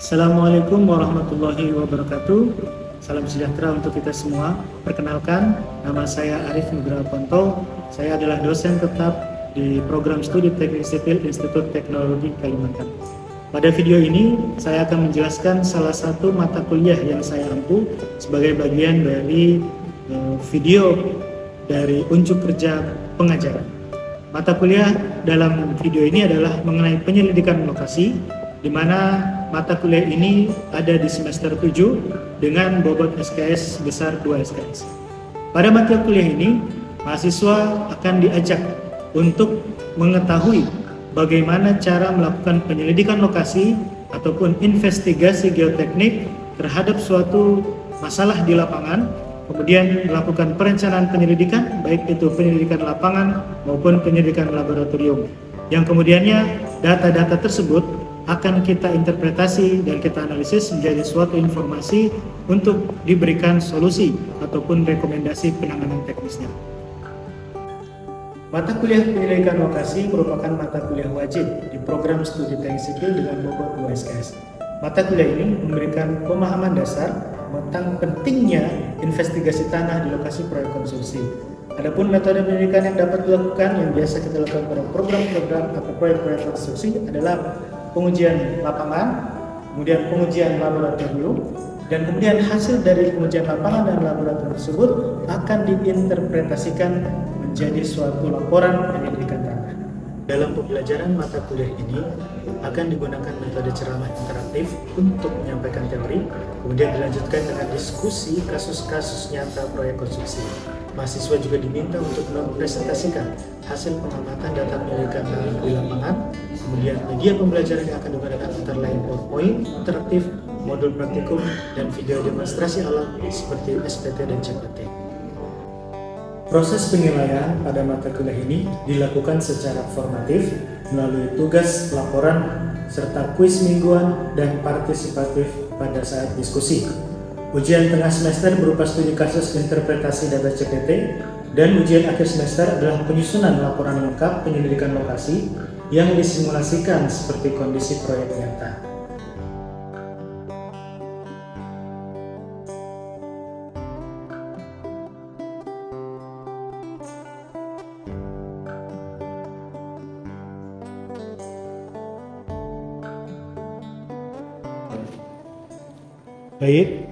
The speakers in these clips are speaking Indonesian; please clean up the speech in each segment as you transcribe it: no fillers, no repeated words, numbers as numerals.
Assalamualaikum warahmatullahi wabarakatuh. Salam sejahtera untuk kita semua. Perkenalkan, nama saya Arif Nugraha Ponto. Saya adalah dosen tetap di Program Studi Teknik Sipil Institut Teknologi Kalimantan. Pada video ini, saya akan menjelaskan salah satu mata kuliah yang saya ampu sebagai bagian dari video dari unjuk kerja pengajaran. Mata kuliah dalam video ini adalah mengenai penyelidikan lokasi, di mana mata kuliah ini ada di semester 7 dengan bobot SKS sebesar 2 SKS. Pada mata kuliah ini, mahasiswa akan diajak untuk mengetahui bagaimana cara melakukan penyelidikan lokasi ataupun investigasi geoteknik terhadap suatu masalah di lapangan, kemudian melakukan perencanaan penyelidikan, baik itu penyelidikan lapangan maupun penyelidikan laboratorium, yang kemudiannya data-data tersebut akan kita interpretasi dan kita analisis menjadi suatu informasi untuk diberikan solusi ataupun rekomendasi penanganan teknisnya. Mata kuliah penyelidikan lokasi merupakan mata kuliah wajib di program studi teknik sipil dengan bobot 2 SKS. Mata kuliah ini memberikan pemahaman dasar tentang pentingnya investigasi tanah di lokasi proyek konstruksi. Adapun metode pendidikan yang dapat dilakukan yang biasa kita lakukan pada program-program atau proyek-proyek konstruksi adalah pengujian lapangan, kemudian pengujian laboratorium, dan kemudian hasil dari pengujian lapangan dan laboratorium tersebut akan diinterpretasikan menjadi suatu laporan penyelidikan tanah. Dalam pembelajaran mata kuliah ini akan digunakan metode ceramah interaktif untuk menyampaikan teori, kemudian dilanjutkan dengan diskusi kasus-kasus nyata proyek konstruksi. Mahasiswa juga diminta untuk mempresentasikan hasil pengamatan data penyelidikan tanah di lapangan. Kemudian media pembelajaran yang akan digunakan antara lain PowerPoint, interaktif, modul praktikum, dan video demonstrasi alat seperti SPT dan CPT. Proses penilaian pada mata kuliah ini dilakukan secara formatif melalui tugas laporan serta kuis mingguan dan partisipatif pada saat diskusi. Ujian tengah semester berupa studi kasus interpretasi data CPT, dan ujian akhir semester adalah penyusunan laporan lengkap penyelidikan lokasi yang disimulasikan seperti kondisi proyek nyata. Baik,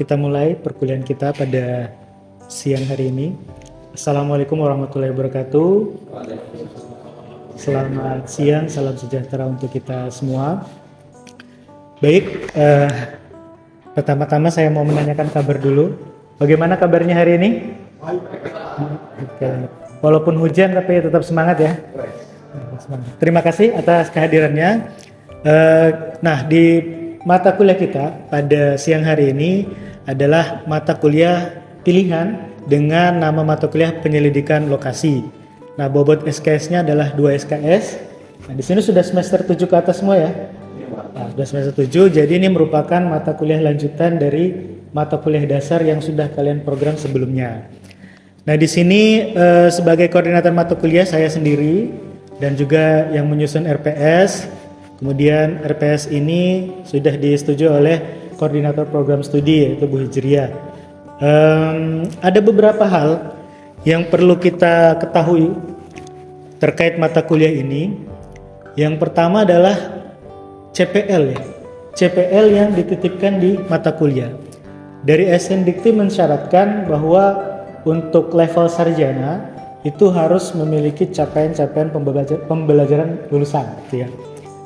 kita mulai perkuliahan kita pada siang hari ini. Assalamualaikum warahmatullahi wabarakatuh. Selamat siang, salam sejahtera untuk kita semua. Baik, pertama-tama saya mau menanyakan kabar dulu. Bagaimana kabarnya hari ini? Oke. Walaupun hujan tapi tetap semangat ya. Terima kasih atas kehadirannya. Nah, di mata kuliah kita pada siang hari ini adalah mata kuliah pilihan dengan nama mata kuliah penyelidikan lokasi. Nah, bobot SKS-nya adalah 2 SKS. Nah, di sini sudah semester 7 ke atas semua ya. Nah, sudah semester 7, jadi ini merupakan mata kuliah lanjutan dari mata kuliah dasar yang sudah kalian program sebelumnya. Nah, di sini sebagai koordinator mata kuliah saya sendiri dan juga yang menyusun RPS. Kemudian RPS ini sudah disetujui oleh koordinator program studi yaitu Bu Hijriah. Ada beberapa hal yang perlu kita ketahui terkait mata kuliah ini. Yang pertama adalah CPL ya. CPL yang dititipkan di mata kuliah. Dari SNDikti mensyaratkan bahwa untuk level sarjana itu harus memiliki capaian-capaian pembelajaran lulusan gitu ya.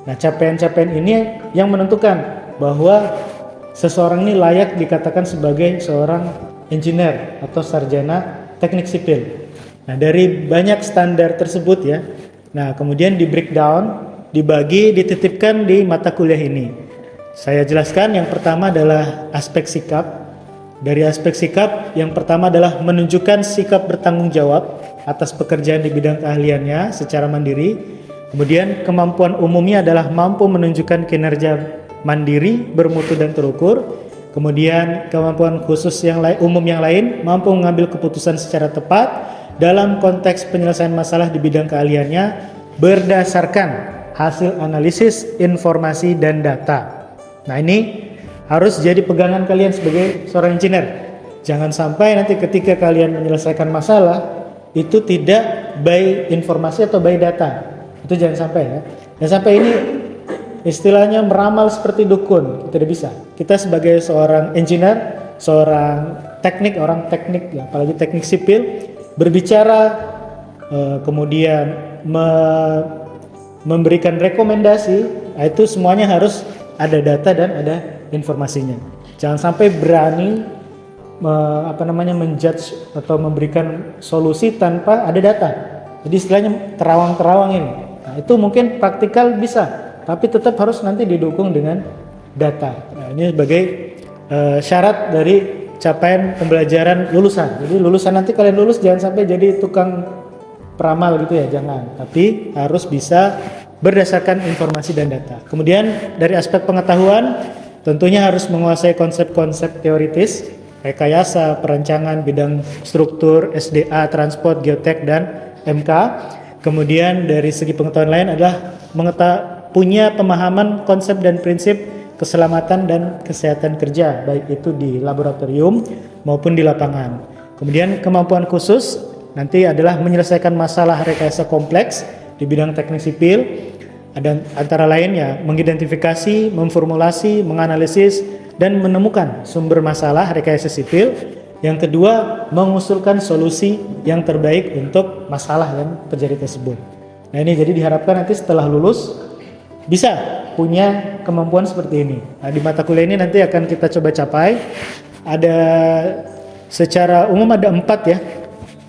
Nah, capaian-capaian ini yang menentukan bahwa seseorang ini layak dikatakan sebagai seorang engineer atau sarjana teknik sipil. Nah, dari banyak standar tersebut ya, nah kemudian di breakdown, dibagi, dititipkan di mata kuliah ini. Saya jelaskan yang pertama adalah aspek sikap. Dari aspek sikap, yang pertama adalah menunjukkan sikap bertanggung jawab atas pekerjaan di bidang keahliannya secara mandiri. Kemudian kemampuan umumnya adalah mampu menunjukkan kinerja mandiri, bermutu dan terukur. Kemudian kemampuan khusus umum yang lain, mampu mengambil keputusan secara tepat dalam konteks penyelesaian masalah di bidang keahliannya berdasarkan hasil analisis informasi dan data. Nah ini harus jadi pegangan kalian sebagai seorang engineer. Jangan sampai nanti ketika kalian menyelesaikan masalah itu tidak by informasi atau by data. Itu jangan sampai ya. Dan sampai ini istilahnya meramal seperti dukun, tidak bisa. Kita sebagai seorang engineer, seorang orang teknik ya, apalagi teknik sipil, berbicara kemudian memberikan rekomendasi, itu semuanya harus ada data dan ada informasinya. Jangan sampai berani menjudge atau memberikan solusi tanpa ada data. Jadi istilahnya terawang-terawang ini. Nah, itu mungkin praktikal bisa, tapi tetap harus nanti didukung dengan data. Nah, ini sebagai syarat dari capaian pembelajaran lulusan. Jadi lulusan nanti kalian lulus jangan sampai jadi tukang peramal gitu ya, jangan. Tapi harus bisa berdasarkan informasi dan data. Kemudian dari aspek pengetahuan tentunya harus menguasai konsep-konsep teoritis, rekayasa, perencanaan, bidang struktur, SDA, transport, geotek, dan MK. Kemudian dari segi pengetahuan lain adalah punya pemahaman konsep dan prinsip keselamatan dan kesehatan kerja, baik itu di laboratorium maupun di lapangan. Kemudian kemampuan khusus nanti adalah menyelesaikan masalah rekayasa kompleks di bidang teknik sipil. Ada antara lainnya mengidentifikasi, memformulasi, menganalisis, dan menemukan sumber masalah rekayasa sipil. Yang kedua, mengusulkan solusi yang terbaik untuk masalah yang terjadi tersebut. Nah ini jadi diharapkan nanti setelah lulus bisa punya kemampuan seperti ini. Nah, di mata kuliah ini nanti akan kita coba capai. Ada secara umum ada 4 ya.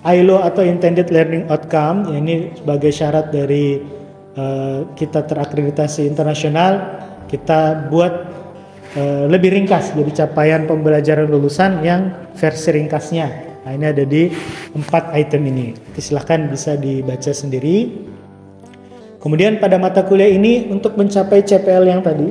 ILO atau Intended Learning Outcome, ini sebagai syarat dari kita terakreditasi internasional, kita buat lebih ringkas, jadi capaian pembelajaran lulusan yang versi ringkasnya. Nah ini ada di 4 item ini. Silahkan bisa dibaca sendiri. Kemudian pada mata kuliah ini untuk mencapai CPL yang tadi,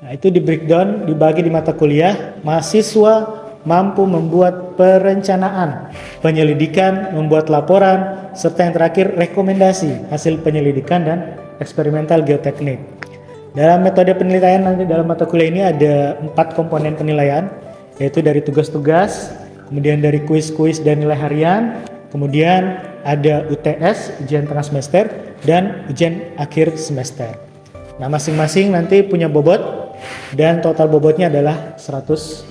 nah itu di breakdown, dibagi di mata kuliah. Mahasiswa mampu membuat perencanaan, penyelidikan, membuat laporan, serta yang terakhir rekomendasi hasil penyelidikan dan eksperimental geoteknik. Dalam metode penilaian nanti dalam mata kuliah ini ada 4 komponen penilaian, yaitu dari tugas-tugas, kemudian dari kuis-kuis dan nilai harian, kemudian ada UTS, ujian tengah semester, dan ujian akhir semester. Nah masing-masing nanti punya bobot dan total bobotnya adalah 100%.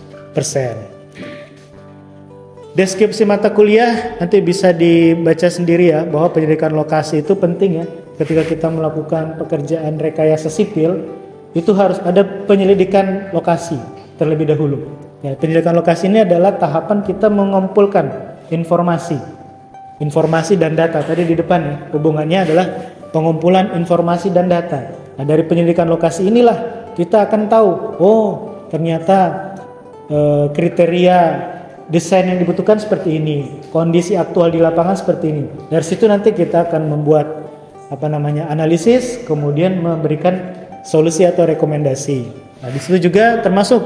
Deskripsi mata kuliah nanti bisa dibaca sendiri ya, bahwa pendidikan lokasi itu penting ya. Ketika kita melakukan pekerjaan rekayasa sipil, itu harus ada penyelidikan lokasi terlebih dahulu. Ya, penyelidikan lokasi ini adalah tahapan kita mengumpulkan informasi dan data. Tadi di depan ya, hubungannya adalah pengumpulan informasi dan data. Nah, dari penyelidikan lokasi inilah kita akan tahu, oh ternyata kriteria desain yang dibutuhkan seperti ini, kondisi aktual di lapangan seperti ini. Dari situ nanti kita akan membuat analisis, kemudian memberikan solusi atau rekomendasi. Nah, di situ juga termasuk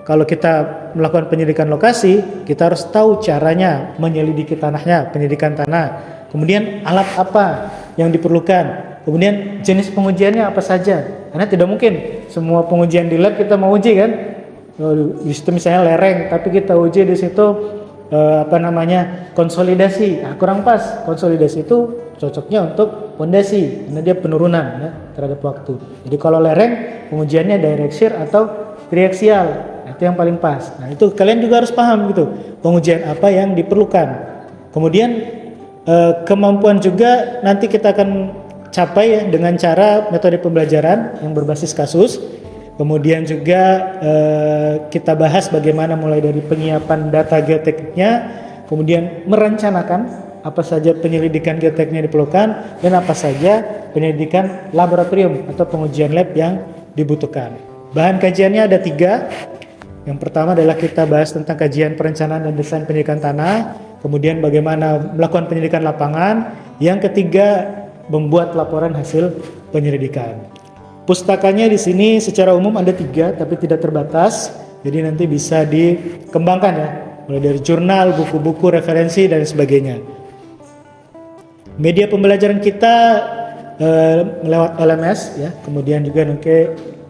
kalau kita melakukan penyelidikan lokasi, kita harus tahu caranya menyelidiki tanahnya, penyelidikan tanah. Kemudian alat apa yang diperlukan, kemudian jenis pengujiannya apa saja. Karena tidak mungkin semua pengujian di lab kita mau uji kan. Di situ misalnya lereng, tapi kita uji di situ konsolidasi. Nah, kurang pas. Konsolidasi itu cocoknya untuk fondasi karena dia penurunan ya, terhadap waktu. Jadi kalau lereng pengujiannya direct shear atau triaxial. Nah, itu yang paling pas. Nah, itu kalian juga harus paham gitu. Pengujian apa yang diperlukan. Kemudian kemampuan juga nanti kita akan capai ya dengan cara metode pembelajaran yang berbasis kasus. Kemudian juga kita bahas bagaimana mulai dari penyiapan data geotekniknya, kemudian merencanakan apa saja penyelidikan geotekniknya diperlukan dan apa saja penyelidikan laboratorium atau pengujian lab yang dibutuhkan. Bahan kajiannya ada 3. Yang pertama adalah kita bahas tentang kajian perencanaan dan desain penyelidikan tanah, kemudian bagaimana melakukan penyelidikan lapangan, yang ketiga membuat laporan hasil penyelidikan. Pustakanya di sini secara umum ada 3 tapi tidak terbatas, jadi nanti bisa dikembangkan ya, mulai dari jurnal, buku-buku, referensi dan sebagainya. Media pembelajaran kita lewat LMS ya. Kemudian juga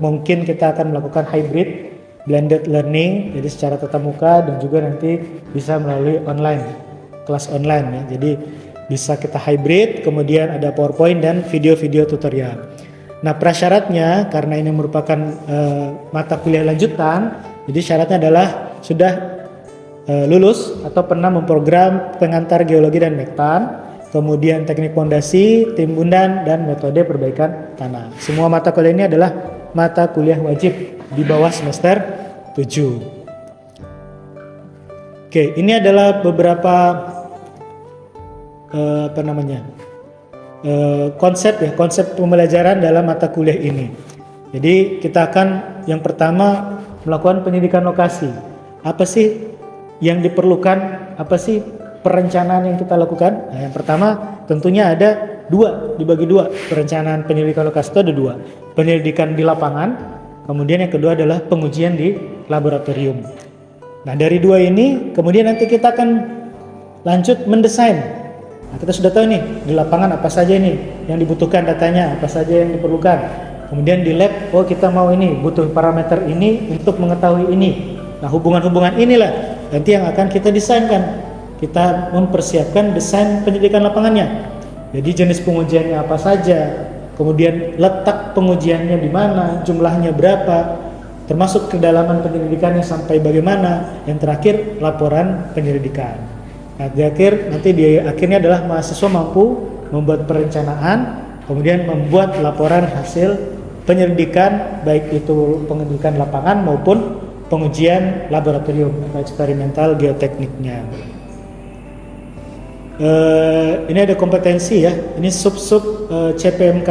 mungkin kita akan melakukan hybrid blended learning, jadi secara tatap muka dan juga nanti bisa melalui kelas online ya. Jadi bisa kita hybrid, kemudian ada PowerPoint dan video-video tutorial. Nah, prasyaratnya karena ini merupakan mata kuliah lanjutan, jadi syaratnya adalah sudah lulus atau pernah memprogram pengantar geologi dan metan, kemudian teknik fondasi, timbundan, dan metode perbaikan tanah. Semua mata kuliah ini adalah mata kuliah wajib di bawah semester 7. Oke, ini adalah beberapa konsep pembelajaran dalam mata kuliah ini. Jadi kita akan yang pertama melakukan pendidikan lokasi. Apa sih yang diperlukan? Apa sih perencanaan yang kita lakukan? Nah, yang pertama tentunya ada dibagi dua. Perencanaan penyelidikan lokasi itu ada dua. Penyelidikan di lapangan, kemudian yang kedua adalah pengujian di laboratorium. Nah, dari dua ini kemudian nanti kita akan lanjut mendesain. Nah, kita sudah tahu nih di lapangan apa saja nih yang dibutuhkan, datanya apa saja yang diperlukan. Kemudian di lab, kita mau ini, butuh parameter ini untuk mengetahui ini. Nah, hubungan-hubungan inilah nanti yang akan kita desainkan. Kita mempersiapkan desain penyelidikan lapangannya. Jadi jenis pengujiannya apa saja, kemudian letak pengujiannya di mana, jumlahnya berapa, termasuk kedalaman penyelidikannya sampai bagaimana, yang terakhir laporan penyelidikan. Nah, nanti di akhirnya adalah mahasiswa mampu membuat perencanaan, kemudian membuat laporan hasil penyelidikan, baik itu penyelidikan lapangan maupun pengujian laboratorium atau eksperimental geotekniknya. Ini ada kompetensi ya, ini sub CPMK.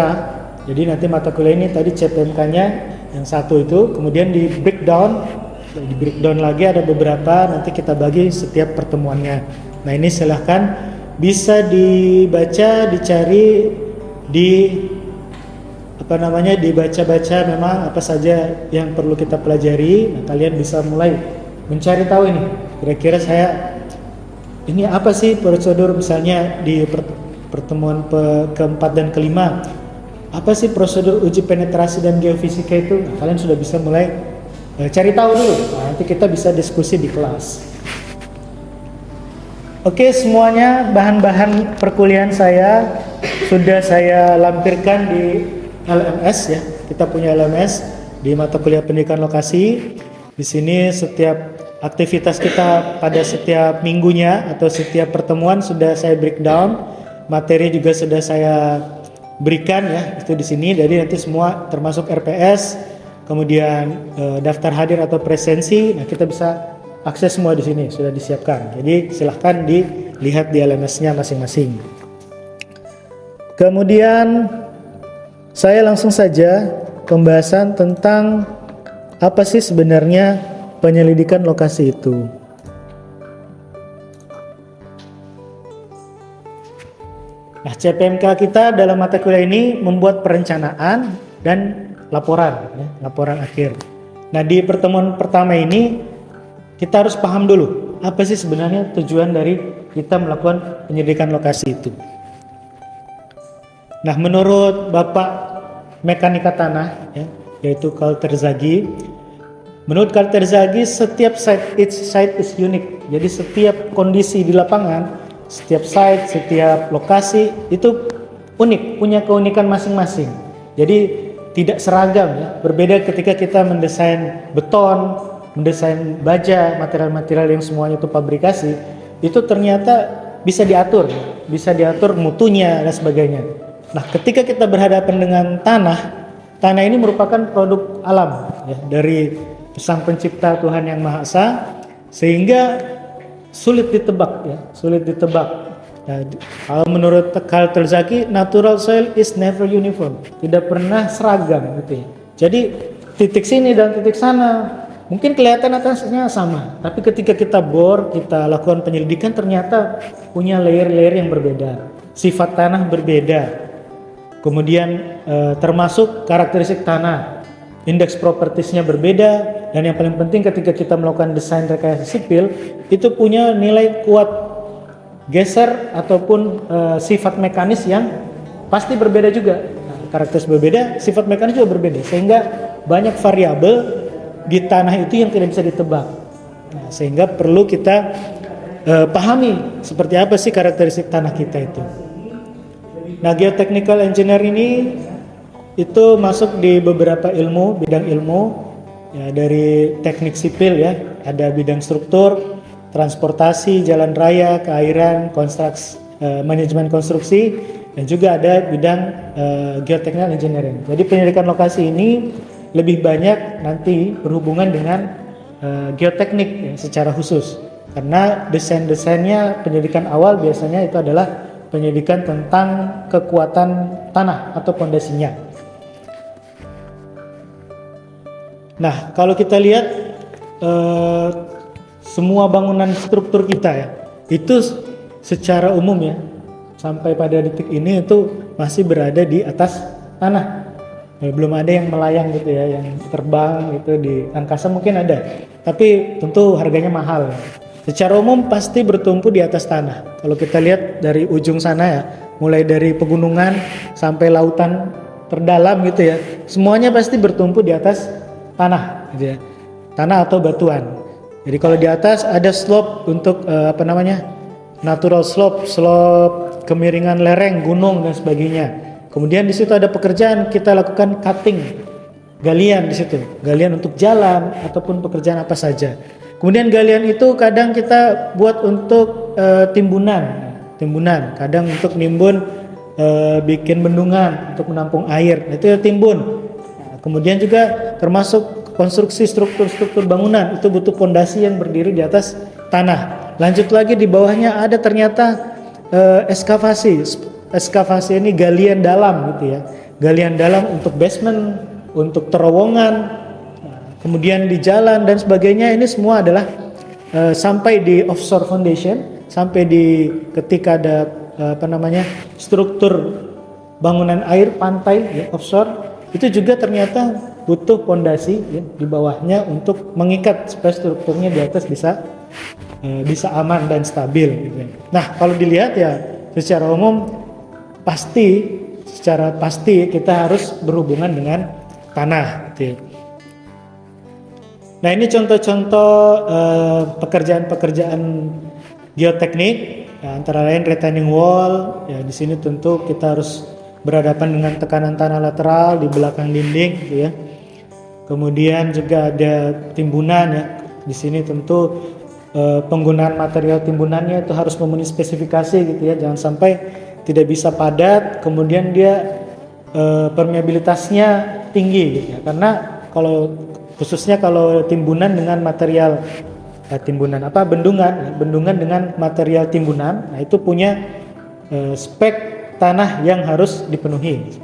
Jadi nanti mata kuliah ini tadi CPMK-nya yang satu itu, kemudian di breakdown lagi ada beberapa, nanti kita bagi setiap pertemuannya. Nah, ini silahkan bisa dibaca, dicari, dibaca-baca memang apa saja yang perlu kita pelajari. Nah, kalian bisa mulai mencari tahu ini. Kira-kira ini apa sih prosedur, misalnya di pertemuan keempat dan kelima, apa sih prosedur uji penetrasi dan geofisika itu? Nah, kalian sudah bisa mulai cari tahu dulu. Nah, nanti kita bisa diskusi di kelas. Oke, semuanya bahan-bahan perkuliahan saya sudah saya lampirkan di LMS ya. Kita punya LMS di mata kuliah pendidikan lokasi. Di sini setiap aktivitas kita pada setiap minggunya atau setiap pertemuan sudah saya breakdown. Materi juga sudah saya berikan ya, itu di sini. Jadi nanti semua termasuk RPS, kemudian daftar hadir atau presensi. Nah, kita bisa akses semua di sini, sudah disiapkan. Jadi silahkan dilihat di LMS-nya masing-masing. Kemudian saya langsung saja pembahasan tentang apa sih sebenarnya penyelidikan lokasi itu. Nah, CPMK kita dalam mata kuliah ini membuat perencanaan dan laporan akhir. Nah, di pertemuan pertama ini kita harus paham dulu apa sih sebenarnya tujuan dari kita melakukan penyelidikan lokasi itu. Nah, menurut Bapak Mekanika Tanah ya, yaitu Carl Terzaghi, menurut Carl Terzaghi setiap each site is unique. Jadi setiap kondisi di lapangan, setiap site, setiap lokasi itu unik, punya keunikan masing-masing. Jadi tidak seragam ya, berbeda ketika kita mendesain beton, mendesain baja, material-material yang semuanya itu pabrikasi, itu ternyata bisa diatur mutunya dan sebagainya. Nah, ketika kita berhadapan dengan tanah ini merupakan produk alam ya, dari Sang Pencipta Tuhan Yang Maha Esa, sehingga sulit ditebak. Nah, kalau menurut Carl Terzaghi, natural soil is never uniform, tidak pernah seragam gitu ya. Jadi titik sini dan titik sana mungkin kelihatan atasnya sama, tapi ketika kita kita lakukan penyelidikan ternyata punya layer-layer yang berbeda, sifat tanah berbeda, kemudian termasuk karakteristik tanah, indeks propertiesnya berbeda, dan yang paling penting ketika kita melakukan desain rekayasa sipil itu punya nilai kuat geser ataupun sifat mekanis yang pasti berbeda juga. Nah, karakteristik berbeda, sifat mekanis juga berbeda, sehingga banyak variabel di tanah itu yang tidak bisa ditebak. Nah, sehingga perlu kita pahami seperti apa sih karakteristik tanah kita itu. Nah, geotechnical engineer ini itu masuk di beberapa ilmu, bidang ilmu ya, dari teknik sipil ya, ada bidang struktur, transportasi, jalan raya, keairan, konstruksi, manajemen konstruksi, dan juga ada bidang geotechnical engineering. Jadi pendidikan lokasi ini lebih banyak nanti berhubungan dengan geoteknik ya, secara khusus. Karena desain-desainnya pendidikan awal biasanya itu adalah pendidikan tentang kekuatan tanah atau pondasinya. Nah, kalau kita lihat semua bangunan struktur kita ya, itu secara umum ya, sampai pada detik ini itu masih berada di atas tanah. Ya, belum ada yang melayang gitu ya, yang terbang gitu di angkasa mungkin ada, tapi tentu harganya mahal. Secara umum pasti bertumpu di atas tanah. Kalau kita lihat dari ujung sana ya, mulai dari pegunungan sampai lautan terdalam gitu ya, semuanya pasti bertumpu di atas tanah gitu ya. Tanah atau batuan. Jadi kalau di atas ada slope untuk natural slope, kemiringan lereng, gunung dan sebagainya. Kemudian di situ ada pekerjaan, kita lakukan cutting, galian di situ, galian untuk jalan ataupun pekerjaan apa saja. Kemudian galian itu kadang kita buat untuk timbunan, kadang untuk nimbun, bikin bendungan untuk menampung air, itu ya timbun. Nah, kemudian juga termasuk konstruksi struktur bangunan, itu butuh pondasi yang berdiri di atas tanah. Lanjut lagi di bawahnya ada ternyata ekskavasi ini galian dalam gitu ya, galian dalam untuk basement, untuk terowongan. Kemudian di jalan dan sebagainya, ini semua adalah sampai di offshore foundation, sampai di ketika ada struktur bangunan air pantai ya, offshore, itu juga ternyata butuh pondasi ya, di bawahnya untuk mengikat supaya strukturnya di atas bisa aman dan stabil gitu. Nah, kalau dilihat ya secara umum secara pasti kita harus berhubungan dengan tanah gitu. Nah, ini contoh-contoh pekerjaan-pekerjaan geoteknik ya, antara lain retaining wall ya, di sini tentu kita harus berhadapan dengan tekanan tanah lateral di belakang dinding gitu ya. Kemudian juga ada timbunan ya. Di sini tentu penggunaan material timbunannya itu harus memenuhi spesifikasi gitu ya, jangan sampai tidak bisa padat, kemudian dia permeabilitasnya tinggi gitu ya. Karena khususnya kalau timbunan dengan material bendungan dengan material timbunan, nah itu punya spek tanah yang harus dipenuhi.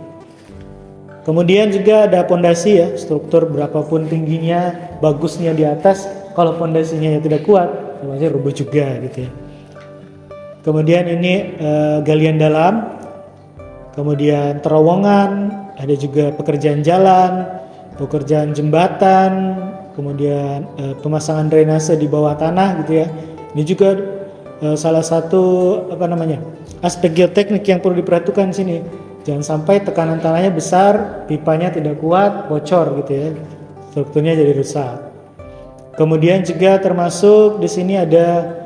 Kemudian juga ada pondasi ya, struktur berapapun tingginya, bagusnya di atas, kalau pondasinya ya tidak kuat, pasti rubuh juga gitu ya. Kemudian ini galian dalam, kemudian terowongan, ada juga pekerjaan jalan, pekerjaan jembatan, kemudian pemasangan drainase di bawah tanah gitu ya. Ini juga salah satu aspek geoteknik yang perlu diperhatikan di sini. Jangan sampai tekanan tanahnya besar, pipanya tidak kuat, bocor gitu ya. Strukturnya jadi rusak. Kemudian juga termasuk di sini ada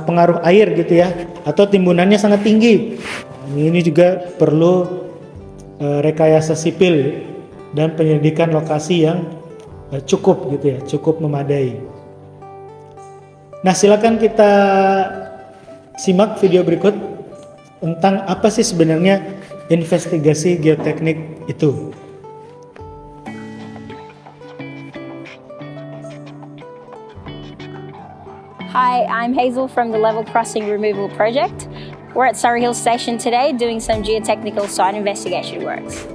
pengaruh air gitu ya, atau timbunannya sangat tinggi. Ini juga perlu rekayasa sipil dan penyelidikan lokasi yang cukup gitu ya, cukup memadai. Nah, silakan kita simak video berikut tentang apa sih sebenarnya investigasi geoteknik itu. Hi, I'm Hazel from the Level Crossing Removal Project. We're at Surrey Hill Station today doing some geotechnical site investigation works.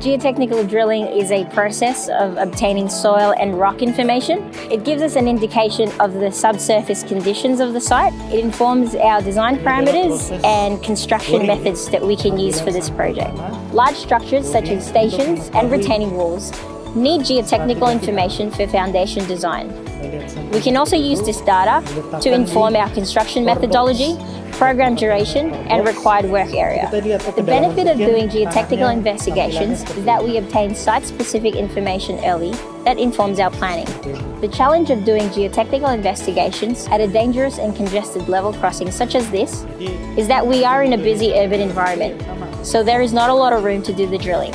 Geotechnical drilling is a process of obtaining soil and rock information. It gives us an indication of the subsurface conditions of the site. It informs our design parameters and construction methods that we can use for this project. Large structures such as stations and retaining walls need geotechnical information for foundation design. We can also use this data to inform our construction methodology, program duration, and required work area. The benefit of doing geotechnical investigations is that we obtain site-specific information early that informs our planning. The challenge of doing geotechnical investigations at a dangerous and congested level crossing such as this is that we are in a busy urban environment, so there is not a lot of room to do the drilling.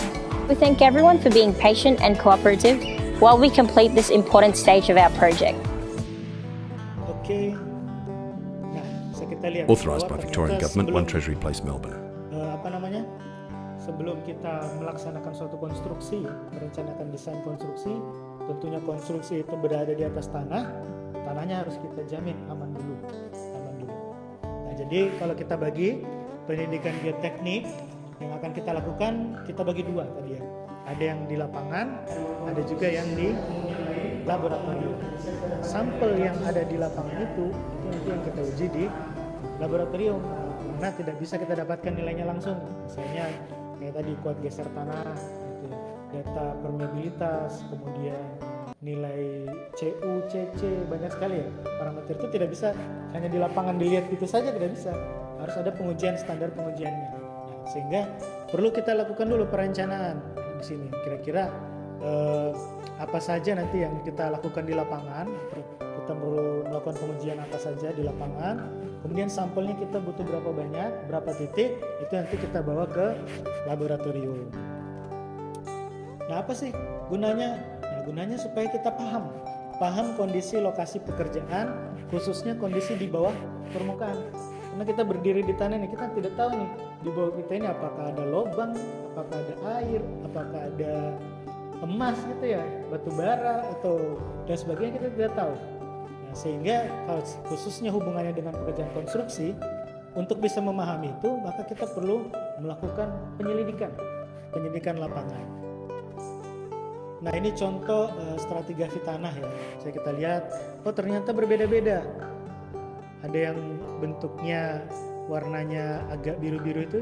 We thank everyone for being patient and cooperative while we complete this important stage of our project. Oke. Nah, bisa kita lihat. Authorised by bahwa Victorian ternyata Government, 1 sebelum, Treasury Place, Melbourne. apa namanya? Sebelum kita melaksanakan suatu konstruksi, merencanakan desain konstruksi, tentunya konstruksi itu berada di atas tanah, tanahnya harus kita jamin aman dulu, aman dulu. Nah, jadi kalau kita bagi pendidikan geoteknik yang akan kita lakukan, kita bagi dua tadi ya. Ada yang di lapangan, ada juga yang di laboratorium. Sampel yang ada di lapangan itu nanti yang kita uji di laboratorium, karena tidak bisa kita dapatkan nilainya langsung. Misalnya kayak tadi kuat geser tanah, gitu. Data permeabilitas, kemudian nilai CU, CC, banyak sekali ya. Parameter itu tidak bisa hanya di lapangan dilihat gitu saja, tidak bisa. Harus ada pengujian, standar pengujiannya. Nah, sehingga perlu kita lakukan dulu perencanaan di sini. Kira-kira apa saja nanti yang kita lakukan di lapangan. Kita perlu melakukan pengujian apa saja di lapangan. Kemudian sampelnya kita butuh berapa banyak, berapa titik, itu nanti kita bawa ke laboratorium. Nah, apa sih gunanya? Nah, gunanya supaya kita paham kondisi lokasi pekerjaan, khususnya kondisi di bawah permukaan. Karena kita berdiri di tanah nih, kita tidak tahu nih di bawah kita ini apakah ada lubang, apakah ada air, apakah ada emas gitu ya, batu bara atau dan sebagainya, kita tidak tahu. Nah, sehingga kalau khususnya hubungannya dengan pekerjaan konstruksi, untuk bisa memahami itu maka kita perlu melakukan penyelidikan lapangan. Nah, ini contoh stratigrafi tanah ya. Saya kita lihat, oh ternyata berbeda-beda. Ada yang bentuknya warnanya agak biru-biru itu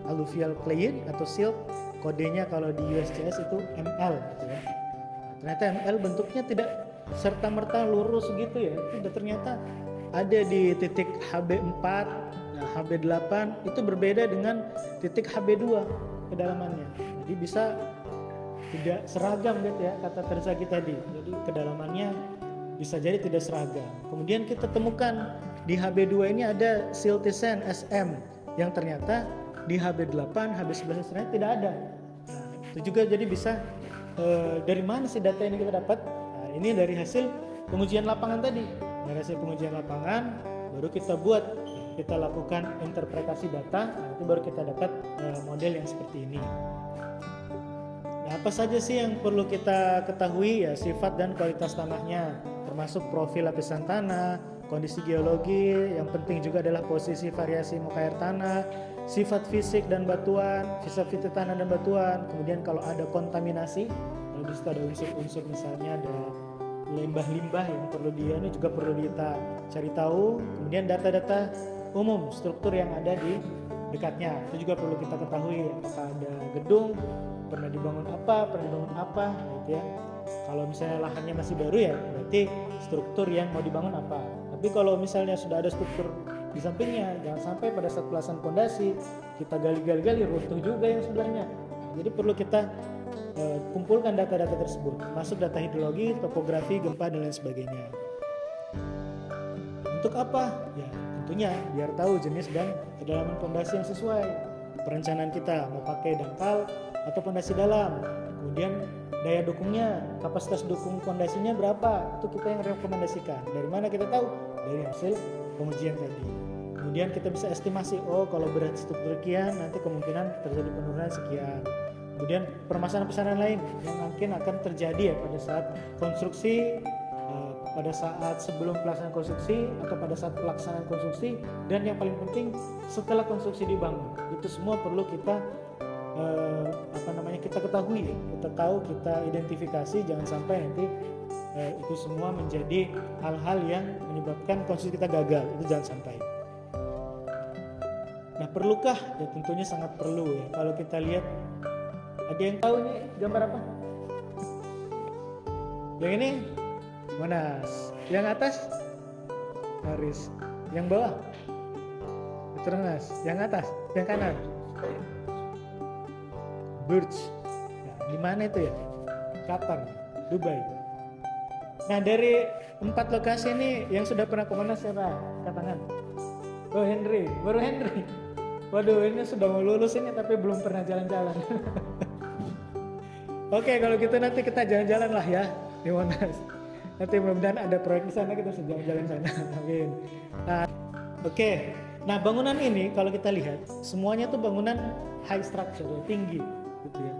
alluvial clay atau silt, kodenya kalau di USGS itu ML gitu ya. Ternyata ML bentuknya tidak serta-merta lurus gitu ya. Tidak, ternyata ada di titik HB4, nah HB8 itu berbeda dengan titik HB2 kedalamannya. Jadi bisa tidak seragam gitu ya, kata Terzaghi tadi. Jadi kedalamannya bisa jadi tidak seragam. Kemudian kita temukan di HB2 ini ada siltisen SM yang ternyata di HB8, HB11 ternyata tidak ada. Nah, itu juga jadi bisa dari mana sih data ini kita dapat? Nah, ini dari hasil pengujian lapangan tadi. Dari hasil pengujian lapangan baru kita lakukan interpretasi data, nanti baru kita dapat model yang seperti ini. Nah, apa saja sih yang perlu kita ketahui ya? Sifat dan kualitas tanahnya, termasuk profil lapisan tanah, kondisi geologi, yang penting juga adalah posisi variasi muka air tanah, sifat fisik dan batuan, sifat fisik tanah dan batuan. Kemudian kalau ada kontaminasi, kalau di situ ada unsur-unsur misalnya ada limbah-limbah yang perlu ini juga perlu kita cari tahu. Kemudian data-data umum struktur yang ada di dekatnya itu juga perlu kita ketahui, apakah ada gedung, pernah dibangun apa gitu ya. Kalau misalnya lahannya masih baru ya berarti struktur yang mau dibangun apa. Tapi kalau misalnya sudah ada struktur di sampingnya, jangan sampai pada saat pelaksanaan fondasi kita gali runtuh juga yang sebelahnya. Jadi perlu kita kumpulkan data-data tersebut, masuk data hidrologi, topografi, gempa dan lain sebagainya. Untuk apa? Ya tentunya biar tahu jenis dan kedalaman fondasi yang sesuai. Perencanaan kita mau pakai dangkal atau fondasi dalam. Kemudian daya dukungnya, kapasitas dukung fondasinya berapa, itu kita yang rekomendasikan. Dari mana kita tahu? Dari hasil pengujian tadi. Kemudian kita bisa estimasi, oh kalau berat struktur sekian, nanti kemungkinan terjadi penurunan sekian. Kemudian permasalahan-permasalahan lain yang mungkin akan terjadi ya pada saat konstruksi, pada saat sebelum pelaksanaan konstruksi atau pada saat pelaksanaan konstruksi, dan yang paling penting setelah konstruksi dibangun. Itu semua perlu kita kita ketahui, kita tahu, kita identifikasi, jangan sampai nanti itu semua menjadi hal-hal yang menyebabkan konstruksi kita gagal, itu jangan sampai. Nah, perlukah? Ya tentunya sangat perlu ya. Kalau kita lihat, ada yang tahu ini gambar apa? Yang ini Monas. Yang atas Paris. Yang bawah Petronas. Yang atas, yang kanan Burj. Nah, di mana itu ya? Qatar, Dubai. Nah, dari 4 lokasi ini yang sudah pernah ke Monas siapa? Angkat tangan. Oh, Henry, baru Henry. Waduh, ini sudah mau lulus ini tapi belum pernah jalan-jalan. Oke, kalau gitu nanti kita jalan-jalan lah ya di Monas. Nanti mudah-mudahan ada proyek di sana, kita bisa jalan-jalan sana. Amin. Nah, oke. Nah, bangunan ini kalau kita lihat semuanya tuh bangunan high structure, tinggi, gitu ya.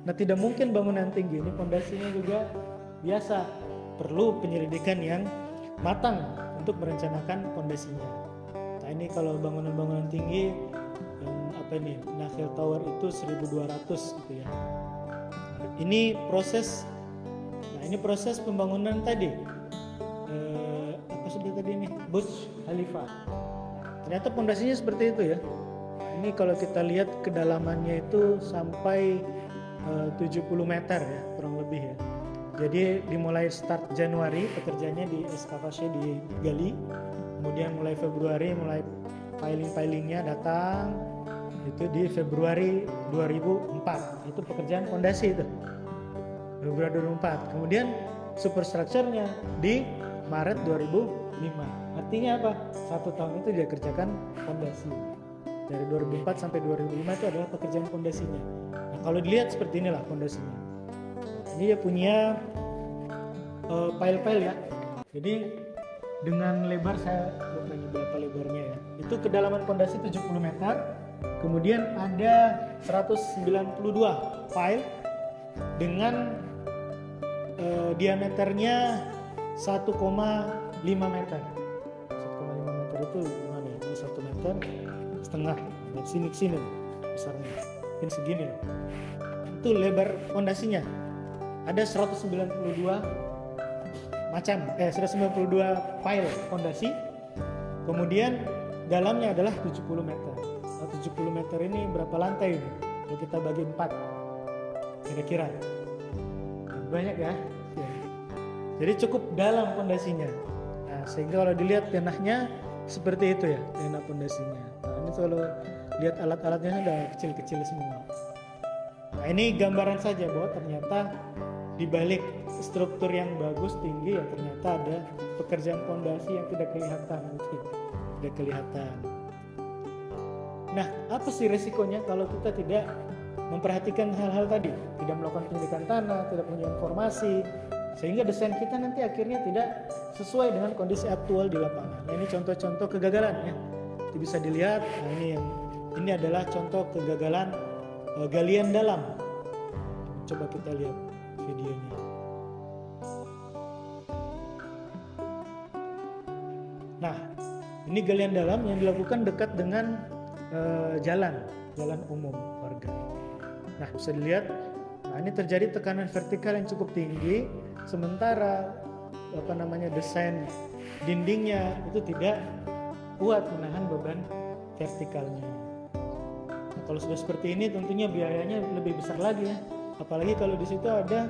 Nah, tidak mungkin bangunan tinggi ini pondasinya juga biasa, perlu penyelidikan yang matang untuk merencanakan pondasinya. Nah, ini kalau bangunan-bangunan tinggi yang apa ini, Nakheel Tower itu 1200 gitu ya. Nah, ini proses pembangunan tadi. Apa sudah tadi ini? Burj Khalifa. Ternyata pondasinya seperti itu ya. Nah, ini kalau kita lihat kedalamannya itu sampai 70 meter ya, kurang lebih ya. Jadi dimulai start Januari pekerjaannya di ekskavasi digali, kemudian mulai Februari mulai piling-pilingnya datang, itu di Februari 2004 itu pekerjaan fondasi itu Februari 2004. Kemudian superstructure-nya di Maret 2005. Artinya apa? 1 tahun itu dia kerjakan fondasi. Dari 2004 sampai 2005 itu adalah pekerjaan fondasinya. Nah, kalau dilihat seperti inilah fondasinya. Ini dia punya pile-pile ya. Jadi dengan lebar, saya lupa ini berapa lebarnya ya. Itu kedalaman fondasi 70 meter. Kemudian ada 192 pile dengan diameternya 1,5 meter. 1,5 meter itu gimana ya? Ini 1 meter setengah. Dan sini besarnya. Mungkin segini loh. Itu lebar fondasinya. Ada 192 pile fondasi. Kemudian dalamnya adalah 70 meter. Nah, 70 meter ini berapa lantai ini? Kalau kita bagi 4 kira-kira. Banyak ya. Jadi cukup dalam fondasinya. Nah, sehingga kalau dilihat tanahnya seperti itu ya, tanah fondasinya. Nah, ini kalau lihat alat-alatnya udah kecil-kecil semua. Nah, ini gambaran saja bahwa ternyata di balik struktur yang bagus tinggi ya ternyata ada pekerjaan fondasi yang tidak kelihatan gitu. Tidak kelihatan. Nah, apa sih resikonya kalau kita tidak memperhatikan hal-hal tadi, tidak melakukan penyelidikan tanah, tidak punya informasi, sehingga desain kita nanti akhirnya tidak sesuai dengan kondisi aktual di lapangan. Nah, ini contoh-contoh kegagalan ya. Itu bisa dilihat. Nah, ini adalah contoh kegagalan galian dalam. Coba kita lihat videonya. Nah, ini galian dalam yang dilakukan dekat dengan jalan umum warga. Nah, bisa dilihat, nah ini terjadi tekanan vertikal yang cukup tinggi, sementara desain dindingnya itu tidak kuat menahan beban vertikalnya. Nah, kalau sudah seperti ini tentunya biayanya lebih besar lagi ya, apalagi kalau di situ ada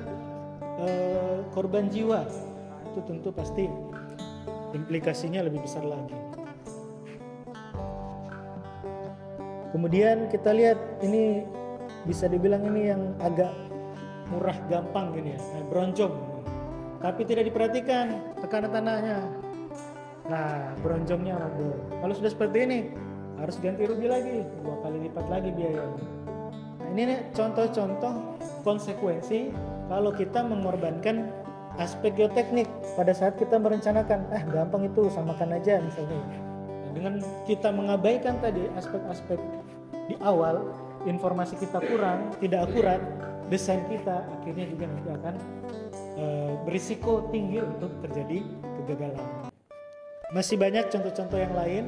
korban jiwa. Nah, itu tentu pasti implikasinya lebih besar lagi. Kemudian kita lihat ini bisa dibilang ini yang agak murah gampang gini ya, bronjong. Tapi tidak diperhatikan tekanan tanahnya. Nah, bronjongnya roboh. Kalau sudah seperti ini harus ganti rugi lagi, 2 kali lipat lagi biayanya. Nah, ini nih contoh-contoh konsekuensi kalau kita mengorbankan aspek geoteknik pada saat kita merencanakan. Gampang itu, samakan aja misalnya. Nah, dengan kita mengabaikan tadi aspek-aspek di awal, informasi kita kurang, tidak akurat, desain kita akhirnya juga nanti akan berisiko tinggi untuk terjadi kegagalan. Masih banyak contoh-contoh yang lain.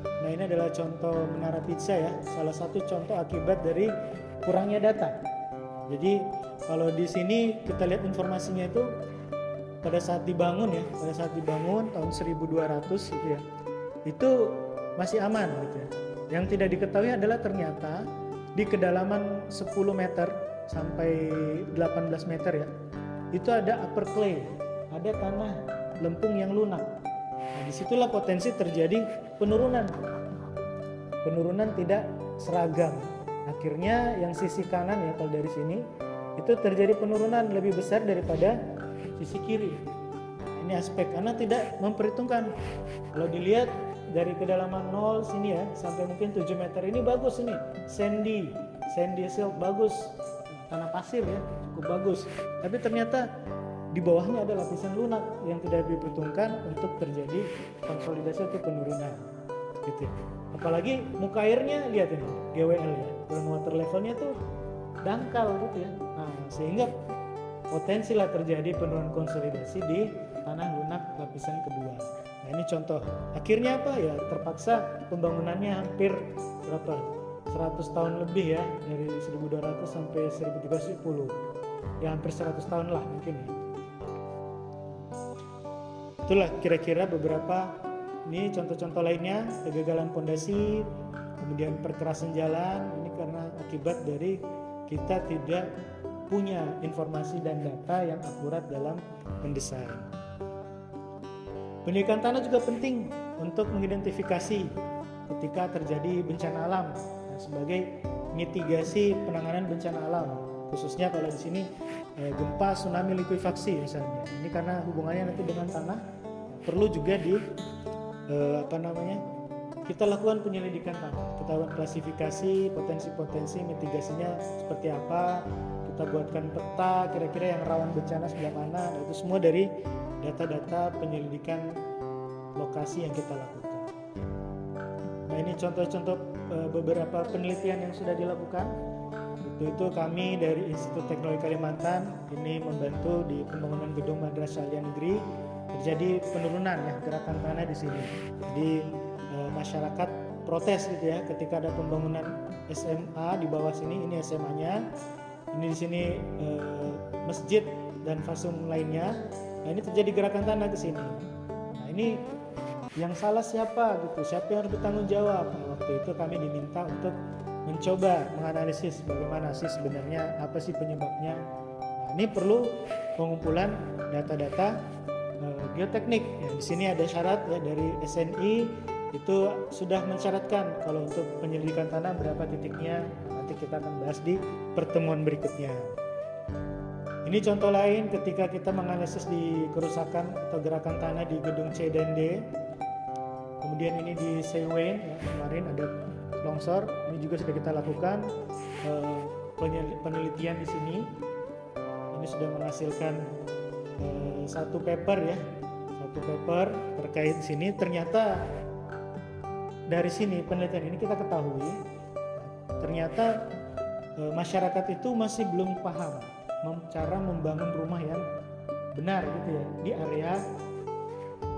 Nah, ini adalah contoh Menara Pizza ya, salah satu contoh akibat dari kurangnya data. Jadi kalau di sini kita lihat informasinya itu pada saat dibangun tahun 1200 gitu ya, itu masih aman gitu ya. Yang tidak diketahui adalah ternyata di kedalaman 10 meter sampai 18 meter ya, itu ada upper clay, ada tanah lempung yang lunak. Nah, disitulah potensi terjadi penurunan tidak seragam. Akhirnya yang sisi kanan ya, kalau dari sini itu terjadi penurunan lebih besar daripada sisi kiri. Ini aspek karena tidak memperhitungkan. Kalau dilihat dari kedalaman 0 sini ya sampai mungkin 7 meter ini bagus ini, sandy silt bagus, tanah pasir ya cukup bagus. Tapi ternyata di bawahnya ada lapisan lunak yang tidak diperhitungkan untuk terjadi konsolidasi atau penurunan. Gitu. Apalagi muka airnya lihat ini GWL ya, groundwater levelnya tuh dangkal gitu ya. Nah, sehingga potensi lah terjadi penurunan konsolidasi di tanah lunak lapisan kedua. Nah, ini contoh. Akhirnya apa ya? Terpaksa pembangunannya hampir berapa? 100 tahun lebih ya, dari 1200 sampai 1310. Ya hampir 100 tahun lah mungkin ya. Itulah kira-kira beberapa ini contoh-contoh lainnya, kegagalan pondasi, kemudian perkerasan jalan. Ini karena akibat dari kita tidak punya informasi dan data yang akurat dalam mendesain. Pendidikan tanah juga penting untuk mengidentifikasi ketika terjadi bencana alam, nah, sebagai mitigasi penanganan bencana alam, khususnya kalau di sini gempa, tsunami, likuifaksi misalnya. Ini karena hubungannya nanti dengan tanah, perlu juga kita lakukan penyelidikan tanah, kita buat klasifikasi potensi-potensi mitigasinya seperti apa, kita buatkan peta kira-kira yang rawan bencana sebelah mana. Nah, itu semua dari data-data penyelidikan lokasi yang kita lakukan. Nah, ini contoh-contoh beberapa penelitian yang sudah dilakukan. Itu kami dari Institut Teknologi Kalimantan ini membantu di pembangunan gedung Madrasah Aliyah Negeri. Terjadi penurunan ya gerakan tanah di sini. Jadi masyarakat protes gitu ya ketika ada pembangunan SMA di bawah sini, ini SMA-nya. Ini di sini masjid dan fasum lainnya. Nah, ini terjadi gerakan tanah ke sini. Nah, ini yang salah siapa gitu? Siapa yang harus bertanggung jawab? Nah, waktu itu kami diminta untuk mencoba menganalisis bagaimana sih sebenarnya, apa sih penyebabnya. Nah, ini perlu pengumpulan data-data geoteknik. Ya, di sini ada syarat ya dari SNI itu sudah mensyaratkan kalau untuk penyelidikan tanah berapa titiknya. Nanti kita akan bahas di pertemuan berikutnya. Ini contoh lain ketika kita menganalisis di kerusakan atau gerakan tanah di gedung C dan D. Kemudian ini di Sewen ya, kemarin ada longsor. Ini juga sudah kita lakukan penelitian di sini. Ini sudah menghasilkan satu paper terkait sini. Ternyata dari sini penelitian ini kita ketahui ternyata masyarakat itu masih belum paham cara membangun rumah yang benar gitu ya di area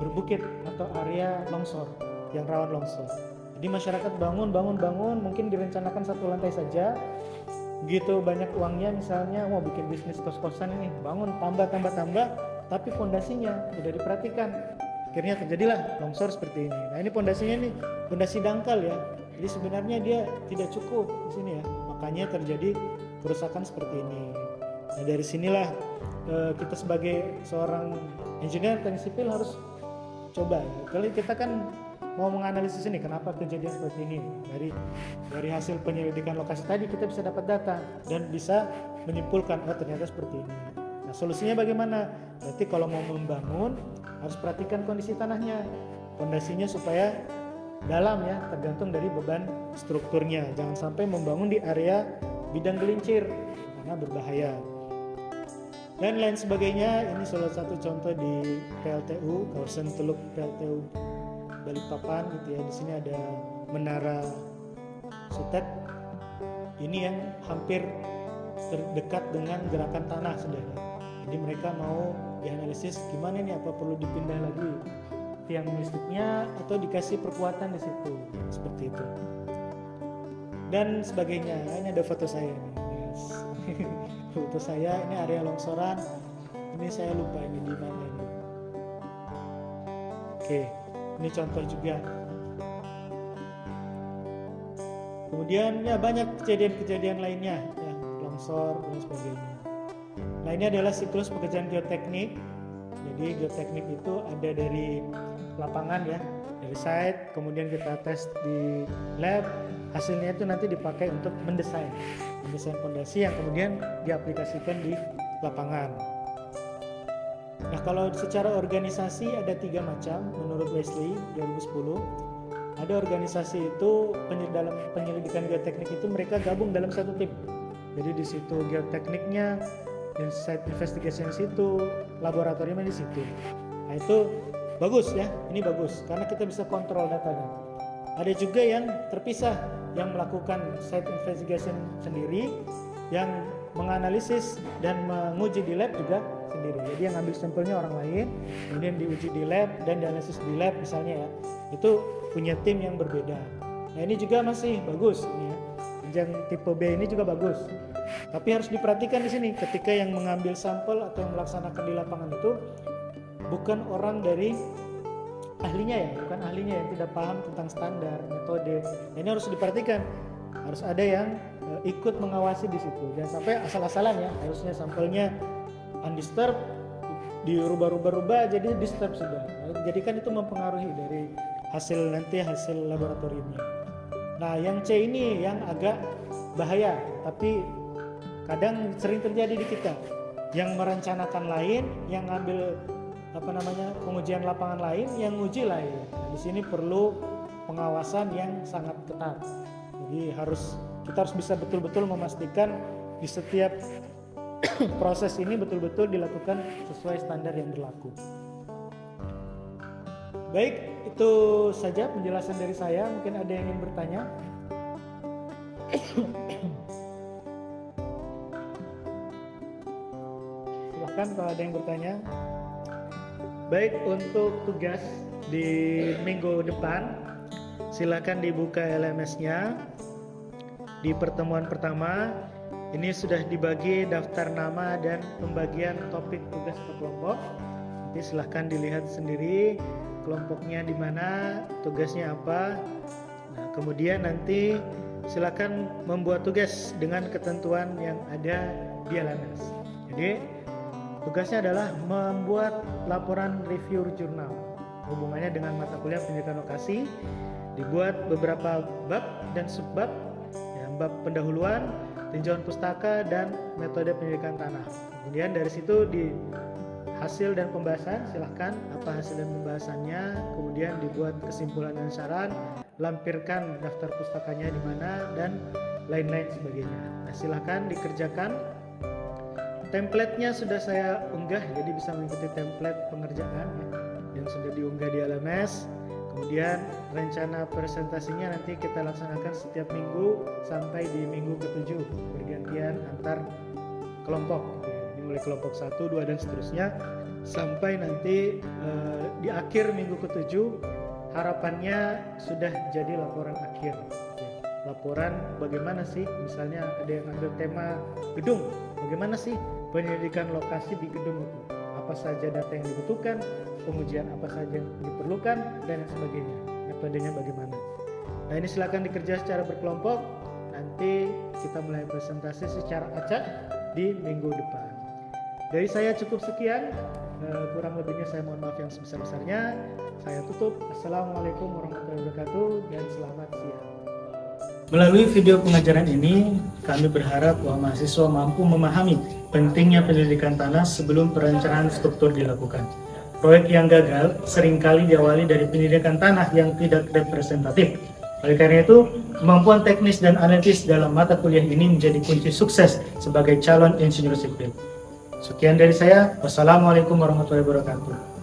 berbukit atau area longsor yang rawan longsor. Jadi masyarakat bangun mungkin direncanakan satu lantai saja, gitu banyak uangnya misalnya mau bikin bisnis kos-kosan ini, bangun tambah, tapi fondasinya tidak diperhatikan. Akhirnya terjadilah longsor seperti ini. Nah, ini fondasinya nih fondasi dangkal ya. Jadi sebenarnya dia tidak cukup di sini ya. Makanya terjadi kerusakan seperti ini. Nah, dari sinilah kita sebagai seorang engineer teknik sipil harus coba. Kalau kita kan mau menganalisis ini kenapa kejadian seperti ini, dari hasil penyelidikan lokasi tadi kita bisa dapat data dan bisa menyimpulkan oh ternyata seperti ini. Nah, solusinya bagaimana? Berarti kalau mau membangun harus perhatikan kondisi tanahnya, fondasinya supaya dalam ya, tergantung dari beban strukturnya. Jangan sampai membangun di area bidang gelincir karena berbahaya. Dan lain sebagainya. Ini salah satu contoh di PLTU, kawasan Teluk PLTU Balikpapan gitu ya. Di sini ada menara Sutet. Ini yang hampir terdekat dengan gerakan tanah saudara. Jadi mereka mau dianalisis gimana nih, apa perlu dipindah lagi tiang listriknya atau dikasih perkuatan di situ, seperti itu. Dan sebagainya. Ini ada foto saya nih. Yes. Foto saya ini area longsoran. Ini saya lupa ini di mana ini. Oke. Ini contoh juga. Kemudian ya banyak kejadian-kejadian lainnya ya, longsor dan sebagainya. Nah, ini adalah siklus pekerjaan geoteknik. Jadi geoteknik itu ada dari lapangan ya, dari site, kemudian kita tes di lab, hasilnya itu nanti dipakai untuk mendesain fondasi yang kemudian diaplikasikan di lapangan. Nah, kalau secara organisasi ada 3 macam menurut Wesley 2010. Ada organisasi itu dalam penyelidikan geoteknik itu mereka gabung dalam satu tim. Jadi di situ geotekniknya, dan site investigation di situ, laboratoriumnya di situ. Nah, itu bagus ya, ini bagus karena kita bisa kontrol datanya. Ada juga yang terpisah, yang melakukan site investigation sendiri, yang menganalisis dan menguji di lab juga sendiri. Jadi yang ambil sampelnya orang lain, kemudian diuji di lab dan dianalisis di lab misalnya ya, itu punya tim yang berbeda. Nah, ini juga masih bagus ini ya. Yang tipe B ini juga bagus. Tapi harus diperhatikan di sini ketika yang mengambil sampel atau yang melaksanakan di lapangan itu bukan orang dari ahlinya ya, bukan ahlinya yang tidak paham tentang standar, metode. Nah, ini harus diperhatikan. Harus ada yang ikut mengawasi di situ. Jangan sampai asal-asalan ya. Harusnya sampelnya undisturbed dirubah-rubah jadi disturbed sudah. Jadi kan itu mempengaruhi dari hasil laboratoriumnya. Nah, yang C ini yang agak bahaya, tapi kadang sering terjadi di kita. Yang merencanakan lain, yang ngambil pengujian lapangan lain, yang uji lain. Nah, di sini perlu pengawasan yang sangat ketat. Jadi kita harus bisa betul-betul memastikan di setiap proses ini betul-betul dilakukan sesuai standar yang berlaku. Baik, itu saja penjelasan dari saya. Mungkin ada yang ingin bertanya. Silahkan kalau ada yang bertanya. Baik, untuk tugas di minggu depan, silakan dibuka LMS-nya. Di pertemuan pertama, ini sudah dibagi daftar nama dan pembagian topik tugas per kelompok. Nanti silahkan dilihat sendiri kelompoknya di mana, tugasnya apa. Nah, kemudian nanti silakan membuat tugas dengan ketentuan yang ada di LMS. Jadi tugasnya adalah membuat laporan review jurnal hubungannya dengan mata kuliah pendidikan lokasi, dibuat beberapa bab dan subbab, ya, bab pendahuluan, tinjauan pustaka, dan metode pendidikan tanah. Kemudian dari situ di hasil dan pembahasan, silahkan apa hasil dan pembahasannya, kemudian dibuat kesimpulan dan saran, lampirkan daftar pustakanya di mana, dan lain-lain sebagainya. Nah, silahkan dikerjakan. Template-nya sudah saya unggah, jadi bisa mengikuti template pengerjaan ya, yang sudah diunggah di LMS. Kemudian rencana presentasinya nanti kita laksanakan setiap minggu sampai di minggu ke-7, bergantian antar kelompok gitu ya. Mulai kelompok 1, 2 dan seterusnya sampai nanti di akhir minggu ke-7 harapannya sudah jadi laporan akhir ya. Laporan bagaimana sih, misalnya ada yang ambil tema gedung, bagaimana sih penyelidikan lokasi di gedung itu, apa saja data yang dibutuhkan, pengujian apa saja yang diperlukan, dan yang sebagainya, metodenya bagaimana. Nah, ini silakan dikerja secara berkelompok. Nanti kita mulai presentasi secara acak di minggu depan. Dari saya cukup sekian, kurang lebihnya saya mohon maaf yang sebesar-besarnya. Saya tutup. Assalamualaikum warahmatullahi wabarakatuh dan selamat siang. Melalui video pengajaran ini, kami berharap bahwa mahasiswa mampu memahami pentingnya pendidikan tanah sebelum perencanaan struktur dilakukan. Proyek yang gagal seringkali diawali dari pendidikan tanah yang tidak representatif. Oleh karena itu, kemampuan teknis dan analitis dalam mata kuliah ini menjadi kunci sukses sebagai calon insinyur sipil. Sekian dari saya. Wassalamualaikum warahmatullahi wabarakatuh.